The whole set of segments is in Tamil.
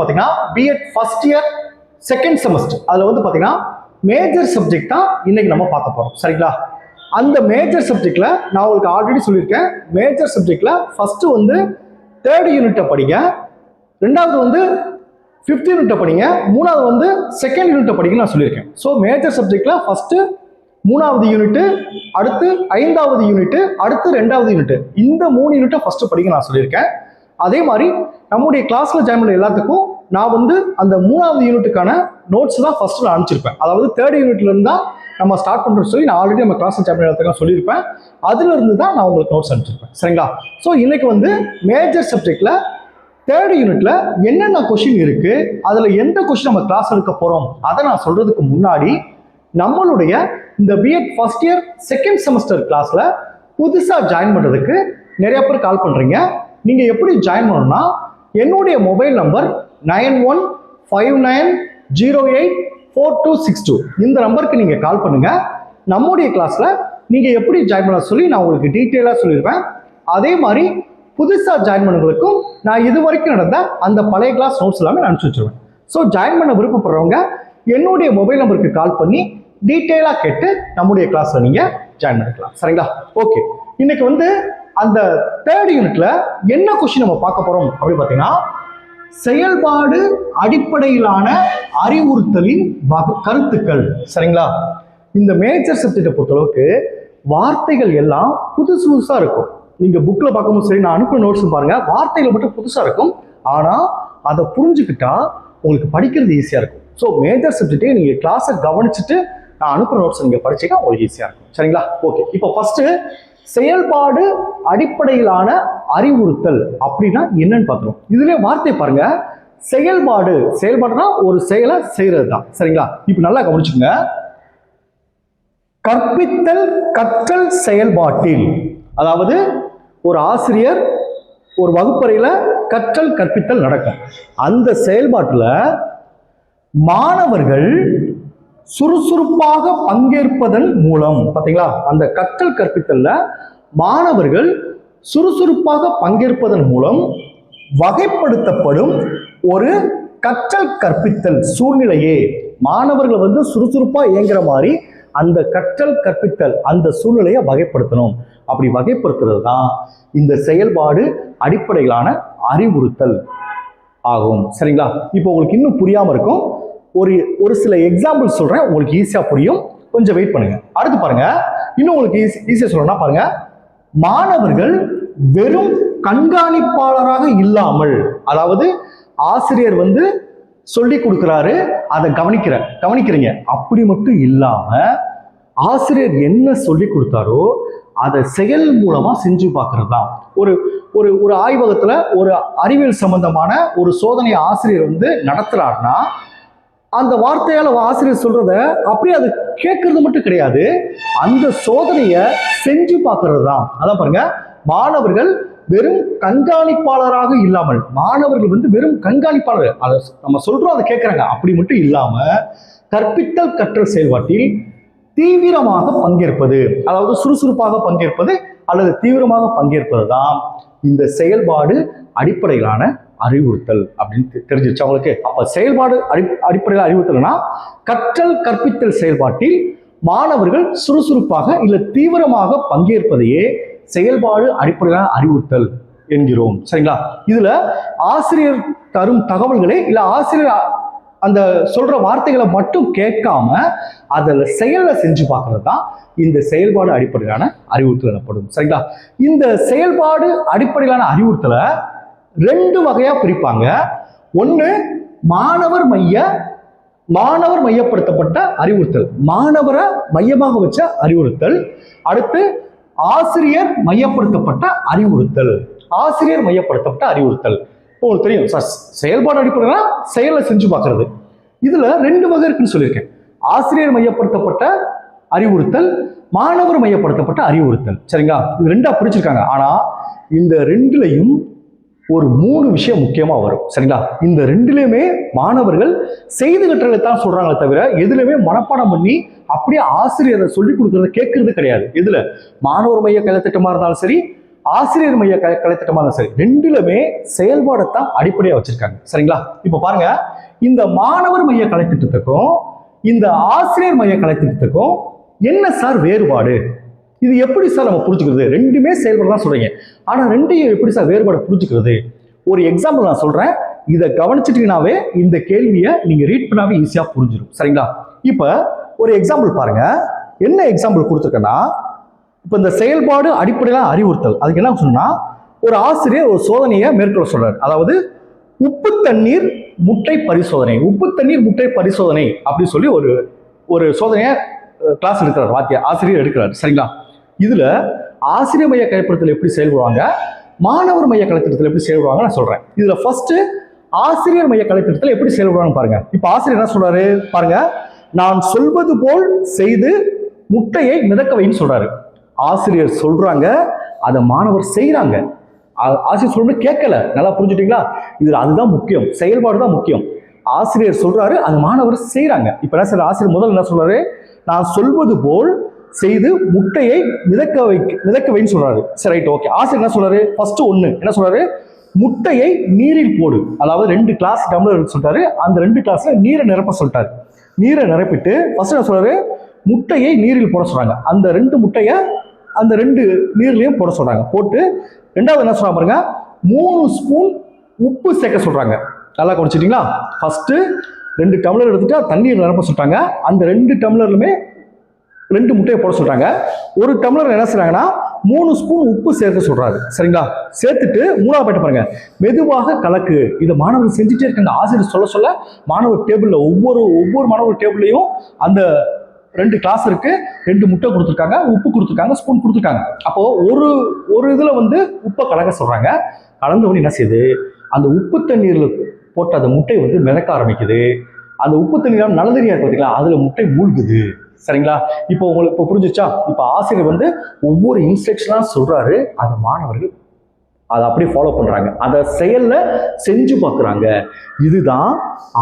பார்த்தீங்கன்னா BEd first year second semester. அதில் வந்து பார்த்தீங்கன்னா மேஜர் சப்ஜெக்ட் தான் இன்னைக்கு நம்ம பார்க்க போகிறோம். சரிங்களா? அந்த மேஜர் சப்ஜெக்டில் நான் உங்களுக்கு ஆல்ரெடி சொல்லியிருக்கேன். மேஜர் சப்ஜெக்டில் ஃபஸ்ட்டு வந்து தேர்ட் யூனிட்டை படிங்க, ரெண்டாவது வந்து ஃபிஃப்த் யூனிட்டை படிங்க, மூணாவது வந்து செகண்ட் யூனிட்டை படிங்க நான் சொல்லியிருக்கேன். ஸோ மேஜர் சப்ஜெக்டில் ஃபஸ்ட்டு மூணாவது யூனிட்டு, அடுத்து ஐந்தாவது யூனிட்டு, அடுத்து ரெண்டாவது யூனிட்டு, இந்த 3 யூனிட்டை ஃபஸ்ட்டு படிக்க நான் சொல்லியிருக்கேன். அதே மாதிரி நம்முடைய கிளாஸில் ஜாயின் பண்ண எல்லாத்துக்கும் நான் வந்து அந்த 3வது யூனிட்டுக்கான நோட்ஸ் தான் ஃபஸ்ட்டு நான் அனுப்பிச்சிருப்பேன். அதாவது தேர்ட் யூனிட்லேருந்து தான் நம்ம ஸ்டார்ட் பண்ணுறோன்னு சொல்லி நான் ஆல்ரெடி நம்ம கிளாஸில் ஜாயின் பண்ண எல்லாத்துக்கும் சொல்லியிருப்பேன். அதுலேருந்து தான் நான் உங்களுக்கு நோட்ஸ் அனுப்பிச்சிருப்பேன். சரிங்களா? ஸோ இன்னைக்கு வந்து மேஜர் சப்ஜெக்டில் தேர்ட் யூனிட்ல என்னென்ன கொஷின் இருக்கு, அதில் எந்த கொஷின் நம்ம கிளாஸ் எடுக்க போகிறோம் அதை நான் சொல்கிறதுக்கு முன்னாடி நம்மளுடைய இந்த BEd first year second semester கிளாஸில் புதுசாக ஜாயின் பண்ணுறதுக்கு நிறைய பேர் கால் பண்ணுறீங்க. நீங்கள் எப்படி ஜாயின் பண்ணணும்னா என்னுடைய மொபைல் நம்பர் 9159084262 இந்த நம்பருக்கு நீங்கள் கால் பண்ணுங்கள். நம்முடைய கிளாஸில் நீங்கள் எப்படி ஜாயின் பண்ண சொல்லி நான் உங்களுக்கு டீட்டெயிலாக சொல்லிடுவேன். அதே மாதிரி புதுசாக ஜாயின் பண்ணவங்களுக்கும் நான் இது வரைக்கும் நடந்த அந்த பழைய கிளாஸ் நோட்ஸ் எல்லாமே நான் அனுப்பிச்சி வச்சிருவேன். ஸோ ஜாயின் பண்ண விருப்பப்படுறவங்க என்னுடைய மொபைல் நம்பருக்கு கால் பண்ணி டீட்டெயிலாக கேட்டு நம்முடைய கிளாஸில் நீங்கள் ஜாயின் பண்ணிக்கலாம். சரிங்களா? ஓகே, இன்னைக்கு வந்து அந்த தேர்ட் யூனிட்ல என்ன கொஸ்டின் நம்ம பார்க்க போறோம் அப்படின்னு பார்த்தீங்கன்னா, செயல்பாடு அடிப்படையிலான அறிவுறுத்தலின் கருத்துக்கள். சரிங்களா? இந்த மேஜர் சப்ஜெக்டை பொறுத்தளவுக்கு வார்த்தைகள் எல்லாம் புதுசு புதுசாக இருக்கும். நீங்க புக்ல பார்க்கும்போது சரி, நான் அனுப்புற நோட்ஸ் பாருங்க, வார்த்தைகள் மட்டும் புதுசாக இருக்கும். ஆனால் அதை புரிஞ்சுக்கிட்டா உங்களுக்கு படிக்கிறது ஈஸியாக இருக்கும். ஸோ மேஜர் சப்ஜெக்டை நீங்கள் கிளாஸை கவனிச்சுட்டு நான் அனுப்புற நோட்ஸ் நீங்கள் படிச்சீங்கன்னா உங்களுக்கு ஈஸியாக இருக்கும். சரிங்களா? ஓகே, இப்போ ஃபர்ஸ்ட் செயல்பாடு அடிப்படையிலான அறிவுறுத்தல் அப்படின்னா என்னன்னு பார்க்கணும். இதுல வார்த்தை பாருங்க, செயல்பாடு. செயல்பாடுனா ஒரு செயலை செய்யறது தான். சரிங்களா? இப்போ நல்லா கவனிச்சுங்க. கற்பித்தல் கற்றல் செயல்பாட்டில், அதாவது ஒரு ஆசிரியர் ஒரு வகுப்பறையில கற்றல் கற்பித்தல் நடக்கும். அந்த செயல்பாட்டில் மாணவர்கள் சுறுசுறுப்பாக பங்கேற்பதன் மூலம், பார்த்தீங்களா, அந்த கற்றல் கற்பித்தல்ல மாணவர்கள் சுறுசுறுப்பாக பங்கேற்பதன் மூலம் வகைப்படுத்தப்படும் ஒரு கற்றல் கற்பித்தல் சூழ்நிலையே. மாணவர்கள் வந்து சுறுசுறுப்பா இயங்குற மாதிரி அந்த கற்றல் கற்பித்தல் அந்த சூழ்நிலையை வகைப்படுத்தணும். அப்படி வகைப்படுத்துறது தான் இந்த செயல்பாடு அடிப்படையிலான அறிவுறுத்தல் ஆகும். சரிங்களா? இப்போ உங்களுக்கு இன்னும் புரியாம இருக்கும். ஒரு சில எக்ஸாம்பிள் சொல்றேன், உங்களுக்கு ஈஸியா புரியும். கொஞ்சம் வெயிட் பண்ணுங்க. அடுத்து பாருங்க, இன்னும் உங்களுக்கு ஈஸியா சொல்லணும்னா பாருங்க, மாணவர்கள் வெறும் கண்காணிப்பாளராக இல்லாமல், அதாவது ஆசிரியர் வந்து சொல்லி கொடுக்கிறாரு, அதை கவனிக்கிறீங்க, அப்படி மட்டும் இல்லாம ஆசிரியர் என்ன சொல்லி கொடுத்தாரோ அதை செயல் மூலமா செஞ்சு பார்க்கறது தான். ஒரு ஆய்வகத்துல ஒரு அறிவியல் சம்பந்தமான ஒரு சோதனை ஆசிரியர் வந்து நடத்துறாருன்னா அந்த வார்த்தையால ஆசிரியர் சொல்றத அப்படியே அது கேட்கறது மட்டும் கிடையாது, அந்த சோதனையை செஞ்சு பார்க்கறது தான். அதான் பாருங்க, மாணவர்கள் வெறும் கண்காணிப்பாளராக இல்லாமல், மாணவர்கள் வந்து வெறும் கண்காணிப்பாளர், அதை நம்ம சொல்றோம் அதை கேட்கறாங்க, அப்படி மட்டும் இல்லாம கற்பித்தல் கற்றல் செயல்பாட்டில் தீவிரமாக பங்கேற்பது, அதாவது சுறுசுறுப்பாக பங்கேற்பது அல்லது தீவிரமாக பங்கேற்பது தான் இந்த செயல்பாடு அடிப்படையிலான அறிவுறுத்தல் அப்படின்னு தெரிஞ்சிருச்சு அவங்களுக்கு. அப்ப செயல்பாடு அடிப்படையில் அறிவுறுத்தல்னா கற்றல் கற்பித்தல் செயல்பாட்டில் மாணவர்கள் சுறுசுறுப்பாக இல்ல தீவிரமாக பங்கேற்பதையே செயல்பாடு அடிப்படையிலான அறிவுறுத்தல் என்கிறோம். சரிங்களா? இதுல ஆசிரியர் தரும் தகவல்களே இல்ல ஆசிரியர் அந்த சொல்ற வார்த்தைகளை மட்டும் கேட்காம அதில் செயலை செஞ்சு பார்க்கறது தான் இந்த செயல்பாடு அடிப்படையிலான அறிவுறுத்தல் எனப்படும். சரிங்களா? இந்த செயல்பாடு அடிப்படையிலான அறிவுறுத்தலை 2 வகையா பிரிப்பாங்க. ஒன்று மாணவர் மையப்படுத்தப்பட்ட அறிவுறுத்தல், மாணவரை மையமாக வச்ச அறிவுறுத்தல். அடுத்து ஆசிரியர் மையப்படுத்தப்பட்ட அறிவுறுத்தல், ஆசிரியர் மையப்படுத்தப்பட்ட அறிவுறுத்தல். உங்களுக்கு தெரியும் சார், செயல்பாடு அடிப்படையில செயலை செஞ்சு பார்க்கறது. இதுல 2 வகை இருக்குன்னு சொல்லியிருக்கேன். ஆசிரியர் மையப்படுத்தப்பட்ட அறிவுறுத்தல், மாணவர் மையப்படுத்தப்பட்ட அறிவுறுத்தல். சரிங்களா? இது 2ஆ பிரிச்சிருக்காங்க. ஆனா இந்த 2லயும் ஒரு 3 விஷயம் முக்கியமா வரும். சரிங்களா? இந்த 2லயுமே மாணவர்கள் செய்து கற்றலை தான் சொல்றாங்களே தவிர எதுலையுமே மனப்பாடம் பண்ணி அப்படியே ஆசிரியரை சொல்லி கொடுக்கறத கேட்கறது கிடையாது. இதுல மாணவர் மைய கலைத்திட்டமா இருந்தாலும் சரி, ஆசிரியர் மைய கலைத்திட்டமா சரி, ரெண்டுலமே செயல்பாடைத்தான் அடிப்படையா வச்சிருக்காங்க. சரிங்களா? இப்ப பாருங்க, இந்த மாணவர் மைய கலைத்திட்டத்துக்கும் இந்த ஆசிரியர் மைய கலைத்திட்டத்துக்கும் என்ன சார் வேறுபாடு? இது எப்படி சார் நம்ம புரிஞ்சுக்கிறது? ரெண்டுமே செயல்பாடு தான் சொல்றீங்க, ஆனா ரெண்டையும் எப்படி சார் வேறுபாடு புரிஞ்சுக்கிறது? ஒரு எக்ஸாம்பிள் நான் சொல்றேன், இதை கவனிச்சிட்டீங்கன்னாவே இந்த கேள்வியை நீங்க ரீட் பண்ணாவே ஈஸியா புரிஞ்சிடும். சரிங்களா? இப்ப ஒரு எக்ஸாம்பிள் பாருங்க. என்ன எக்ஸாம்பிள் கொடுத்துருக்கேன்னா, இப்ப இந்த செயல்பாடு அடிப்படையிலான அறிவுறுத்தல், அதுக்கு என்ன சொன்னா, ஒரு ஆசிரியர் ஒரு சோதனையை மேற்கொள்ள சொல்றாரு. அதாவது உப்பு தண்ணீர் முட்டை பரிசோதனை, உப்பு தண்ணீர் முட்டை பரிசோதனை அப்படின்னு சொல்லி ஒரு ஒரு சோதனையை கிளாஸ் எடுக்கிறார், ஆசிரியர் எடுக்கிறார். சரிங்களா? இதுல ஆசிரியர் மைய கலைத்திட்டத்தில் எப்படி செயல்படுவாங்க, மாணவர் மைய கலைத்திட்டத்தில் எப்படி செயல்படுவாங்க நான் சொல்றேன். இதுல ஃபர்ஸ்ட் ஆசிரியர் மைய கலைத்திட்டத்தில் எப்படி செயல்படுவாங்க பாருங்க. இப்ப ஆசிரியர் என்ன சொல்றாரு பாருங்க, நான் சொல்வது போல் செய்து முட்டையை மிதக்க வைன்னு சொல்றாரு. ஆசிரியர் சொல்றாங்க, அதை மாணவர் செய்யறாங்க. ஆசிரியர் சொல்றது கேட்கல. நல்லா புரிஞ்சுட்டீங்களா? இதுல அதுதான் முக்கியம், செயல்பாடு தான் முக்கியம். ஆசிரியர் சொல்றாரு, அது மாணவர் செய்யறாங்க. இப்ப என்ன சொல்ற ஆசிரியர் முதல்ல என்ன சொல்றாரு, நான் சொல்வது போல் செய்து முட்டையை மிதக்க வைன்னு சொல்றாரு. சரி, ரைட், ஓகே. ஆசிரியர் என்ன சொல்றாரு, ஃபர்ஸ்ட் ஒண்ணு என்ன சொல்றாரு, முட்டையை நீரில் போடு. அதாவது 2 கிளாஸ் டம்ளர் சொல்லிட்டாரு, அந்த 2 கிளாஸ்ல நீரை நிரப்ப சொல்லிட்டாரு. நீரை நிரப்பிட்டு ஃபர்ஸ்ட் என்ன சொல்றாரு, முட்டையை நீரில் போட சொல்றாங்க. அந்த 2 முட்டையை அந்த 2 நீர்லயும் போட சொல்றாங்க. போட்டு ரெண்டாவது என்ன சொல்றாங்க பாருங்க, 3 ஸ்பூன் உப்பு சேர்க்க சொல்றாங்க. நல்லா குடிச்சிட்டீங்களா? ஃபர்ஸ்ட் 2 டம்ளர் எடுத்துட்டு தண்ணீர் நிரப்ப சொல்லிட்டாங்க. அந்த 2 டம்ளர்லுமே 2 முட்டையை போட சொல்றாங்க. ஒரு டம்ளர் என்ன செய்றாங்கன்னா 3 ஸ்பூன் உப்பு சேர்க்க சொல்றாரு. சரிங்களா? சேர்த்துட்டு மூணாவது பாயிண்ட் பாருங்க, மெதுவாக கலக்கு. இதை மாணவர் செஞ்சுட்டே இருக்காங்க. ஆசிரியர் சொல்ல சொல்ல மாணவர் டேபிள்ல ஒவ்வொரு மாணவர் டேபிள்லையும் அந்த 2 கிளாஸ் இருக்கு, 2 முட்டை கொடுத்துருக்காங்க, உப்பு கொடுத்துருக்காங்க, ஸ்பூன் கொடுத்துருக்காங்க. அப்போ ஒரு இதுல உப்பை கலக்க சொல்றாங்க. கலந்த உடனே என்ன செய்யுது, அந்த உப்பு தண்ணீர்ல போட்ட அந்த முட்டை மிதக்க ஆரம்பிக்குது. அந்த உப்பு தண்ணீர் நலந்தனியா இருக்கு பார்த்தீங்களா, அதுல முட்டை மூழ்குது. சரிங்களா? இப்போ உங்களுக்கு இப்போ புரிஞ்சிச்சா? இப்போ ஆசிரியர் ஒவ்வொரு இன்ஸ்ட்ரக்ஷனா சொல்றாரு, அந்த மாணவர்கள் அதை அப்படியே ஃபாலோ பண்றாங்க, அதை செயல்ல செஞ்சு பார்க்குறாங்க. இதுதான்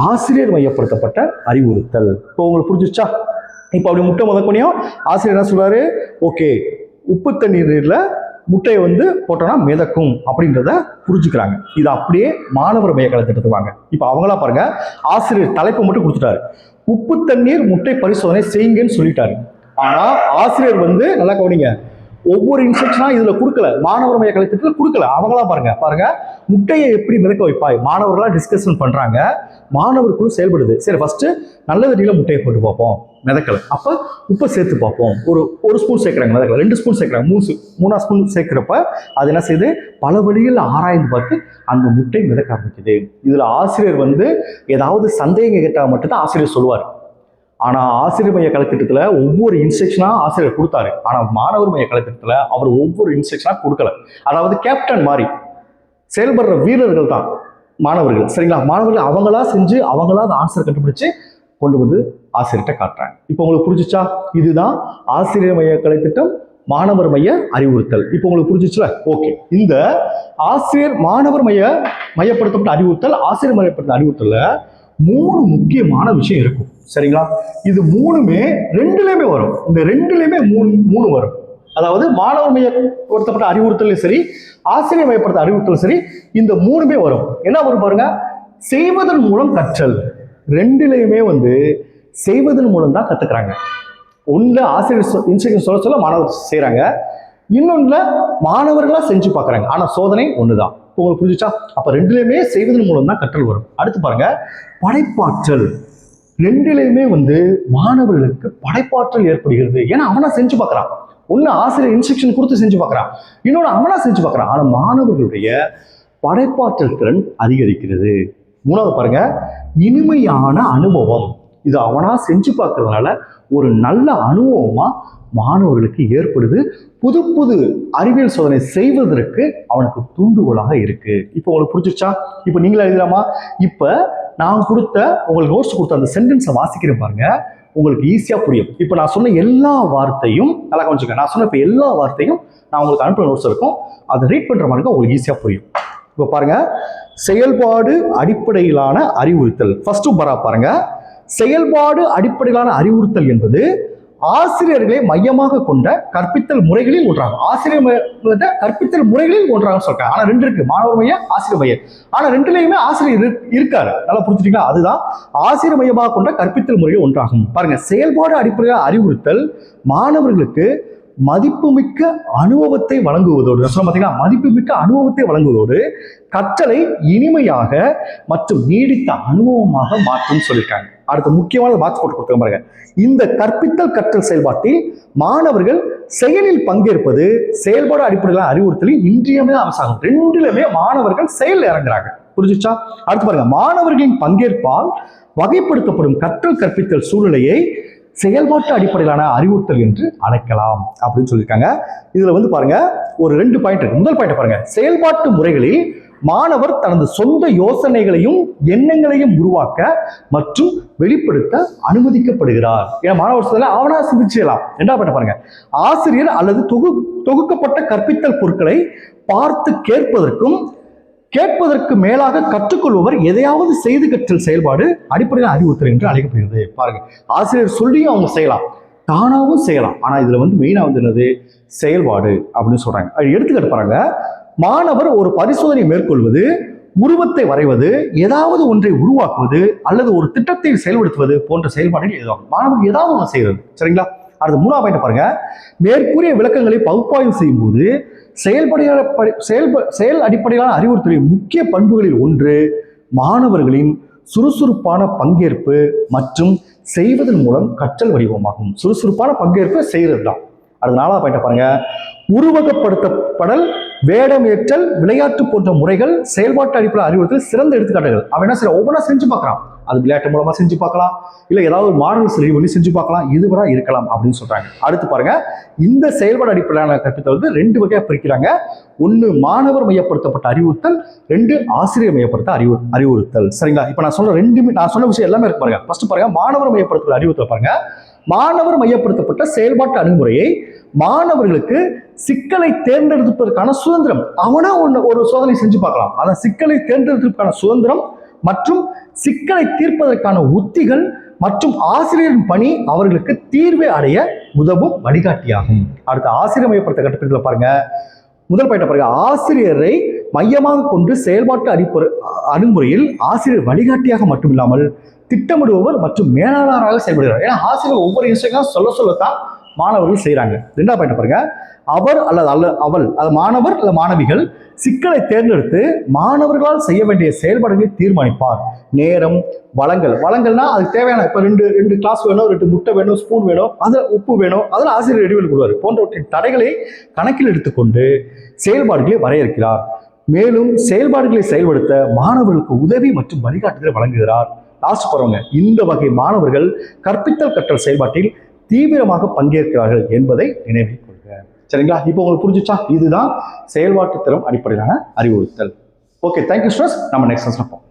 ஆசிரியர் மையப்படுத்தப்பட்ட அறிவுறுத்தல். இப்போ உங்களுக்கு புரிஞ்சிச்சா? இப்போ அப்படி முட்டை முதற்கொனையும் ஆசிரியர் என்ன சொல்றாரு, ஓகே, உப்பு தண்ணீர்ல முட்டையை போட்டோம்னா மிதக்கும் அப்படின்றத புரிஞ்சுக்கிறாங்க. இது அப்படியே மாணவர் மைய கலைத்திட்டத்துக்கு வாங்க. இப்போ அவங்களா பாருங்க, ஆசிரியர் தலைப்பு மட்டும் கொடுத்துட்டாரு, உப்பு தண்ணீர் முட்டை பரிசோதனை செய்யுங்கன்னு சொல்லிட்டாரு. ஆனா ஆசிரியர் நல்லா கவனிங்க, ஒவ்வொரு இன்ஸ்ட்ரக்ஷனா இதுல கொடுக்கல, மாணவர் மைய கலைத்திட்டத்தில் கொடுக்கல. அவங்களா பாருங்க முட்டையை எப்படி மிதக்க வைப்பாய், மாணவர்களா டிஸ்கஷன் பண்றாங்க, மாணவர்களும் செயல்படுது. சரி, ஃபர்ஸ்ட் நல்ல தண்ணியில முட்டையை போட்டு பார்ப்போம், மிதக்கல. அப்ப உப்பை சேர்த்து பார்ப்போம். ஒரு ஸ்பூன் சேர்க்கிறாங்க, மிதக்கல. 2 ஸ்பூன் சேர்க்கிறாங்க, 3 ஸ்பூன் சேர்க்கிறப்ப அது என்ன செய்யுது, பல வழியில் ஆராய்ந்து பார்த்து அந்த முட்டை மிதக்க ஆரம்பிக்குது. இதுல ஆசிரியர் ஏதாவது சந்தேகம் கேட்டா மட்டும்தான் ஆசிரியர் சொல்லுவார். ஆனா ஆசிரியர் மைய கலைத்திட்டத்துல ஒவ்வொரு இன்ஸ்ட்ரக்ஷனா ஆசிரியர் கொடுத்தாரு. ஆனா மாணவர் மைய கலைத்திட்டத்துல அவர் ஒவ்வொரு இன்ஸ்ட்ரக்ஷனா கொடுக்கல. அதாவது கேப்டன் மாதிரி செயல்படுற வீரர்கள் தான் மாணவர்கள். சரிங்களா? மாணவர்கள் அவங்களா செஞ்சு அவங்களா அந்த ஆன்சர் கண்டுபிடிச்சு கொண்டு ஆசிரியர்கிட்ட காட்டுறாங்க. இப்போ உங்களுக்கு புரிஞ்சிச்சா? இதுதான் ஆசிரியர் மைய கலைத்திட்டம், மாணவர் மைய அறிவுறுத்தல். இப்போ உங்களுக்கு புரிஞ்சிச்சுல? ஓகே. இந்த ஆசிரியர் மாணவர் மையப்படுத்தப்பட்ட அறிவுறுத்தல், ஆசிரியர் மையப்படுத்த அறிவுறுத்தல்ல 3 முக்கியமான விஷயம் இருக்கும். சரிங்களா? இது 3மே ரெண்டுலயுமே வரும். இந்த ரெண்டுலயுமே 3 வரும். அதாவது மாணவர் மையப்படுத்தப்பட்ட அறிவுறுத்தலும் சரி, ஆசிரியர் மையப்படுத்த அறிவுறுத்தலும் சரி, இந்த 3மே வரும். என்ன வரும் பாருங்க, செய்வதன் மூலம் கற்றல். ரெண்டுலயுமே செய்வதன் மூலம் தான் கத்துக்கிறாங்க. ஒண்ணுல ஆசிரியர் இன்ஸ்ட்ரக்ஷன் சொல்ல மாணவர் செய்யறாங்க, இன்னொன்னுல மாணவர்களா செஞ்சு பார்க்கறாங்க. ஆனா சோதனை ஒண்ணுதான். உங்களுக்கு புரிஞ்சுச்சா? அப்ப ரெண்டுலயுமே செய்வதன் மூலம் தான் கற்றல் வரும். அடுத்து பாருங்க, படைப்பாற்றல். ரெண்டுலயுமே மாணவர்களுக்கு படைப்பாற்றல் ஏற்படுகிறது. ஏன்னா அவனா செஞ்சு பார்க்கறான். ஒண்ணு ஆசிரியர் இன்ஸ்ட்ரக்ஷன் கொடுத்து செஞ்சு பார்க்கறான், இன்னொன்னு அவனா செஞ்சு பார்க்கறான். ஆனா மாணவர்களுடைய படைப்பாற்றல் திறன் அதிகரிக்கிறது. மூணாவது பாருங்க, இனிமையான அனுபவம். இது அவனா செஞ்சு பார்க்கறதுனால ஒரு நல்ல அனுபவமா மாணவர்களுக்கு ஏற்படுது. புது புது அறிவியல் சோதனை செய்வதற்கு அவனுக்கு தூண்டுகோலாக இருக்கு. இப்போ உங்களுக்கு புரிஞ்சிருச்சா? இப்போ நீங்களே எழுதலாமா? இப்போ நான் உங்களுக்கு நோட்ஸ் கொடுத்த அந்த சென்டென்ஸை வாசிக்கிறேன் பாருங்க, உங்களுக்கு ஈஸியா புரியும். இப்போ நான் சொன்ன எல்லா வார்த்தையும் நல்லா கவனிச்சுக்க. நான் சொன்ன இப்போ எல்லா வார்த்தையும் நான் உங்களுக்கு அனுப்புற நோட்ஸ் இருக்கும், அதை ரீட் பண்ற மாதிரி உங்களுக்கு ஈஸியா புரியும். இப்போ பாருங்க, செயல்பாடு அடிப்படையிலான அறிவுறுத்தல். ஃபர்ஸ்ட் பாருங்க, செயல்பாடு அடிப்படையிலான அறிவுறுத்தல் என்பது ஆசிரியர்களை மையமாக கொண்ட கற்பித்தல் முறைகளில் ஒன்றாகும். ஆசிரியர் கற்பித்தல் முறைகளில் ஒன்றாகும் சொல்றாங்க. ஆனா ரெண்டு இருக்கு, மாணவர் மையம், ஆசிரியர் மையம். ஆனா ரெண்டுலயுமே ஆசிரியர் இருக்காரு. நல்லா புரிஞ்சுட்டீங்களா? அதுதான் ஆசிரியர் மையமாக கொண்ட கற்பித்தல் முறையில் ஒன்றாகும். பாருங்க, செயல்பாடு அடிப்படையில் அறிவுறுத்தல் மாணவர்களுக்கு மதிப்புமிக்க அனுபவத்தை வழங்குவதோடு, பாத்தீங்கன்னா மதிப்புமிக்க அனுபவத்தை வழங்குவதோடு கற்றலை இனிமையாக மற்றும் நீடித்த அனுபவமாக மாற்றும் சொல்லியிருக்காங்க. அடுத்த முக்கியமான பாக்ஸ் போட்டு கொடுத்துருக்க பாருங்க. இந்த கற்பித்தல் கற்றல் செயல்பாட்டில் மாணவர்கள் செயலில் பங்கேற்பது செயல்பாடு அடிப்படையிலான அறிவுறுத்தலின் இன்றியமையாத அம்சமாகும். ரெண்டுலயுமே மாணவர்கள் செயல் இறங்குறாங்க. புரிஞ்சுச்சா? அடுத்து பாருங்க, மாணவர்களின் பங்கேற்பால் வகைப்படுத்தப்படும் கற்றல் கற்பித்தல் சூழ்நிலையை செயல்பாட்டு அடிப்படையிலான அறிவுறுத்தல் என்று அழைக்கலாம் அப்படின்னு சொல்லியிருக்காங்க. இதுல பாருங்க ஒரு 2 பாயிண்ட் இருக்கு. முதல் பாயிண்ட் பாருங்க, செயல்பாட்டு முறைகளில் மாணவர் தனது சொந்த யோசனைகளையும் எண்ணங்களையும் உருவாக்க மற்றும் வெளிப்படுத்த அனுமதிக்கப்படுகிறார். ஏன்னா மாணவர் சொல்ல அவனா சிந்திச்சலாம். ரெண்டாவது பாயிண்ட் பாருங்க, ஆசிரியர் அல்லது தொகுக்கப்பட்ட கற்பித்தல் பொருட்களை பார்த்து கேட்பதற்கு மேலாக கற்றுக்கொள்பவர் எதையாவது செய்து கற்றல் செயல்பாடு அடிப்படையில் அறிவுறுத்தல் என்று அழைக்கப்படுகிறது. பாருங்க, ஆசிரியர் சொல்லியும் அவங்க செய்யலாம், தானாகவும் செய்யலாம். ஆனா இதுல மெயினா என்னது, செயல்பாடு அப்படின்னு சொல்றாங்க. எடுத்துக்கிட்டு பாருங்க, மாணவர் ஒரு பரிசோதனை மேற்கொள்வது, உருவத்தை வரைவது, ஏதாவது ஒன்றை உருவாக்குவது அல்லது ஒரு திட்டத்தை செயல்படுத்துவது போன்ற செயல்பாடுகள் ஏதாவது மாணவர் ஏதாவது ஒன்று செய்யறது. சரிங்களா? அடுத்து 3ஆவது பாயிண்ட் பாருங்க, மேற்கூறிய விளக்கங்களை பகுப்பாய்வு செய்யும் போது செயல் அடிப்படையிலான அறிவுறுத்தலின் முக்கிய பண்புகளில் ஒன்று மாணவர்களின் சுறுசுறுப்பான பங்கேற்பு மற்றும் செய்வதன் மூலம் கற்றல் வடிவமாகும். சுறுசுறுப்பான பங்கேற்பு செய்யறது தான். அடுத்த 4ஆவது பாயிண்ட் பாருங்க, உருவகப்படுத்தப்படல், வேடமேற்றல், விளையாட்டு போன்ற முறைகள் செயல்பாட்டு அடிப்படையில் அறிவுறுத்தல் சிறந்த எடுத்துக்காட்டுகள். அவன் என்ன செய்ய ஒவ்வொன்றா செஞ்சு பார்க்கலாம். அது விளையாட்டு மூலமா செஞ்சு பார்க்கலாம், இல்லை ஏதாவது ஒரு மாடல் சரி பண்ணி செஞ்சு பார்க்கலாம், இதுவரை இருக்கலாம் அப்படின்னு சொல்றாங்க. அடுத்து பாருங்க, இந்த செயல்பாடு அடிப்படையிலான கற்பித்தல் 2 வகையா பிரிக்கிறாங்க. 1 மாணவர் மையப்படுத்தப்பட்ட அறிவுறுத்தல், 2 ஆசிரியர் மையப்படுத்த அறிவுறுத்தல். சரிங்களா? இப்ப நான் சொன்ன விஷயம் எல்லாமே இருக்கு பாருங்க. ஃபர்ஸ்ட் பாருங்க, மாணவர் மையப்படுத்தப்பட்ட அறிவுறுத்தல் பாருங்க. மாணவர் மையப்படுத்தப்பட்ட செயல்பாட்டு அணுகுமுறையை மாணவர்களுக்கு சிக்கலை தேர்ந்தெடுப்பதற்கான சுதந்திரம், அவனா ஒரு சோதனை செஞ்சு பார்க்கலாம். அதான் சிக்கலை தேர்ந்தெடுப்பதற்கான சுதந்திரம் மற்றும் சிக்கலை தீர்ப்பதற்கான உத்திகள் மற்றும் ஆசிரியரின் பணி அவர்களுக்கு தீர்வை அடைய உதவும் வழிகாட்டியாகும். அடுத்த ஆசிரியர் மையப்படுத்த கட்டத்தில் பாருங்க, முதல் பாயிண்ட் பாருங்க, ஆசிரியரை மையமாக கொண்டு செயல்பாட்டு அணுகுமுறையில் ஆசிரியர் வழிகாட்டியாக மட்டுமில்லாமல் திட்டமிடுபவர் மற்றும் மேலாளராக செயல்படுகிறார். ஏன்னா ஆசிரியர் ஒவ்வொரு இன்ஸ்ட்ரக்ஷனும் சொல்லத்தான் மாணவர்கள் செய்யறாங்க. 2ஆவது பாயிண்ட் பாருங்க, அவர் அல்லது அவள், அது மாணவர் அல்ல மாணவிகள் சிக்கலை தேர்ந்தெடுத்து மாணவர்களால் செய்ய வேண்டிய செயல்பாடுகளை தீர்மானிப்பார். நேரம், வளங்கள்னா அதுக்கு தேவையான இப்ப 2 கிளாஸ் வேணும், 2 முட்டை வேணும், ஸ்பூன் வேணும், அது உப்பு வேணும், அதில் ஆசிரியர் ரெடி பண்ணி கொடுவார். போன்றவற்றின் தடைகளை கணக்கில் எடுத்துக்கொண்டு செயல்பாடுகளை வரையறுக்கிறார். மேலும் செயல்பாடுகளை செயல்படுத்த மாணவர்களுக்கு உதவி மற்றும் வழிகாட்டுதலை வழங்குகிறார். லாஸ்ட் போறவங்க, இந்த வகை மாணவர்கள் கற்பித்தல் கற்றல் செயல்பாட்டில் தீவிரமாக பங்கேற்கிறார்கள் என்பதை நினைவில் கொள்க. சரிங்களா? இப்போ உங்களுக்கு புரிஞ்சுச்சா? இதுதான் செயல்பாட்டு திறன் அடிப்படையிலான அறிவுறுத்தல். Okay, thank you students. நம்ம நெக்ஸ்ட் பார்ப்போம்.